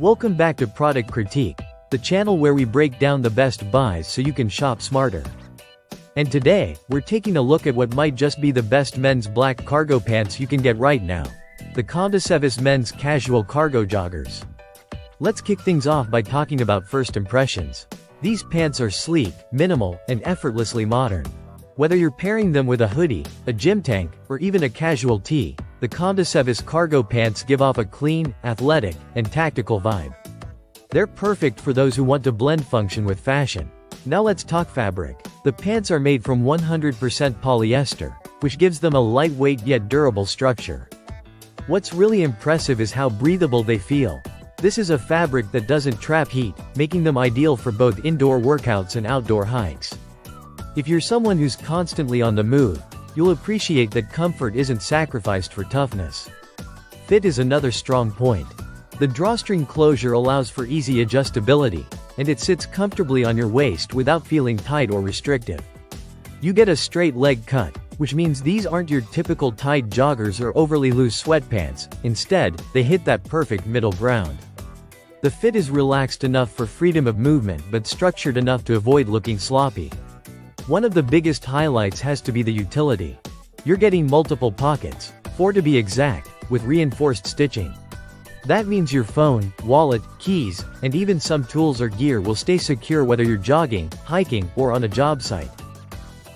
Welcome back to Product Critique, the channel where we break down the best buys so you can shop smarter. And today, we're taking a look at what might just be the best men's black cargo pants you can get right now. The Comdecevis men's casual cargo joggers. Let's kick things off by talking about first impressions. These pants are sleek, minimal, and effortlessly modern. Whether you're pairing them with a hoodie, a gym tank, or even a casual tee, the Comdecevis cargo pants give off a clean, athletic, and tactical vibe. They're perfect for those who want to blend function with fashion. Now let's talk fabric. The pants are made from 100% polyester, which gives them a lightweight yet durable structure. What's really impressive is how breathable they feel. This is a fabric that doesn't trap heat, making them ideal for both indoor workouts and outdoor hikes. If you're someone who's constantly on the move, you'll appreciate that comfort isn't sacrificed for toughness. Fit is another strong point. The drawstring closure allows for easy adjustability, and it sits comfortably on your waist without feeling tight or restrictive. You get a straight leg cut, which means these aren't your typical tight joggers or overly loose sweatpants. Instead, they hit that perfect middle ground. The fit is relaxed enough for freedom of movement but structured enough to avoid looking sloppy. One of the biggest highlights has to be the utility. You're getting multiple pockets, 4 to be exact, with reinforced stitching. That means your phone, wallet, keys, and even some tools or gear will stay secure whether you're jogging, hiking, or on a job site.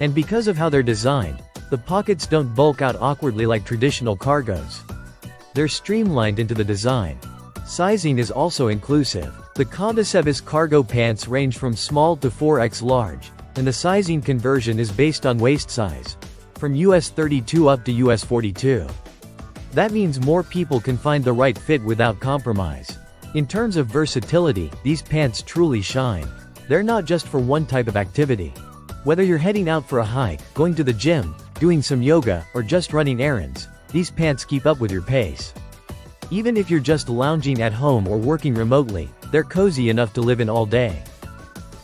And because of how they're designed, the pockets don't bulk out awkwardly like traditional cargos. They're streamlined into the design. Sizing is also inclusive. The Comdecevis cargo pants range from small to 4X large, and the sizing conversion is based on waist size, from US 32 up to US 42. That means more people can find the right fit without compromise. In terms of versatility, these pants truly shine. They're not just for one type of activity. Whether you're heading out for a hike, going to the gym, doing some yoga, or just running errands, these pants keep up with your pace. Even if you're just lounging at home or working remotely, they're cozy enough to live in all day.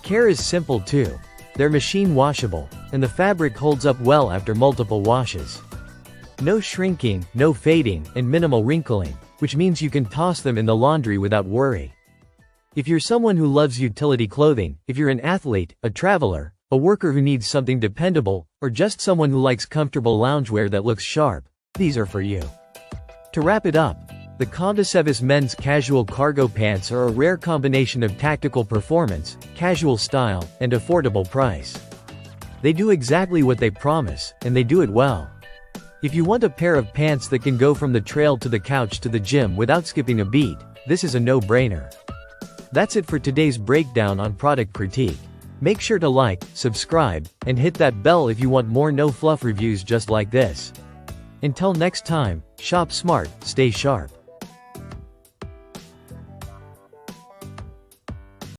Care is simple too. They're machine washable, and the fabric holds up well after multiple washes. No shrinking, no fading, and minimal wrinkling, which means you can toss them in the laundry without worry. If you're someone who loves utility clothing, if you're an athlete, a traveler, a worker who needs something dependable, or just someone who likes comfortable loungewear that looks sharp, these are for you. To wrap it up, the Comdecevis men's casual cargo pants are a rare combination of tactical performance, casual style, and affordable price. They do exactly what they promise, and they do it well. If you want a pair of pants that can go from the trail to the couch to the gym without skipping a beat, this is a no-brainer. That's it for today's breakdown on Product Critique. Make sure to like, subscribe, and hit that bell if you want more no-fluff reviews just like this. Until next time, shop smart, stay sharp.